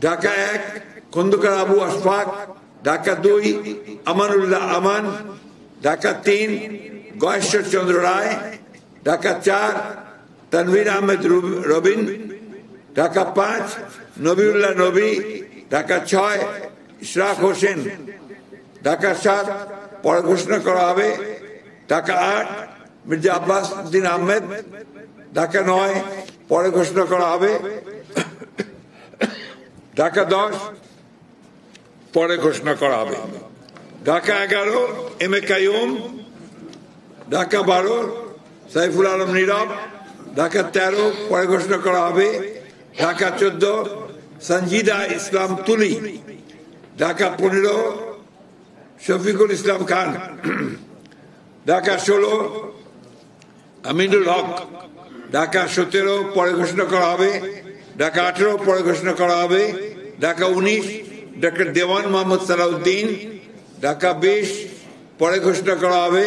ঢাকা 1 খন্দকার আবু আশফাক, ঢাকা 2 আমানুল্লাহ আমান, ঢাকা 3 গয়েশ্বর চন্দ্র রায়, ঢাকা 4 তানভীর আহমেদ রবিন, ঢাকা 5 নবিউল্লাহ নবী, ঢাকা 6 ইশরাক হোসেন, ঢাকা 7 পরে ঘোষণা করা হবে, ঢাকা 8 মির্জা আব্বাস উদ্দিন আহমেদ, ঢাকা 9 পরে ঘোষণা করা হবে, ঢাকা 10 পরে ঘোষণা করা হবে, ঢাকা 11 এম এ কাইয়ুম, ঢাকা 12 সাইফুল আলম নীরব, ঢাকা 13 পরে ঘোষণা করা হবে, ঢাকা 14 সঞ্জিদা ইসলাম তুলি, ঢাকা 15 শফিকুল ইসলাম খান, ঢাকা 16 আমিনুল হক, ঢাকা 17 পরে ঘোষণা করা হবে, ঢাকা 18 পরে ঘোষণা করা হবে, ঢাকা 19 ডক্টর দেওয়ান মোহাম্মদ সালাউদ্দিন, ঢাকা 20 পরে ঘোষণা করা হবে,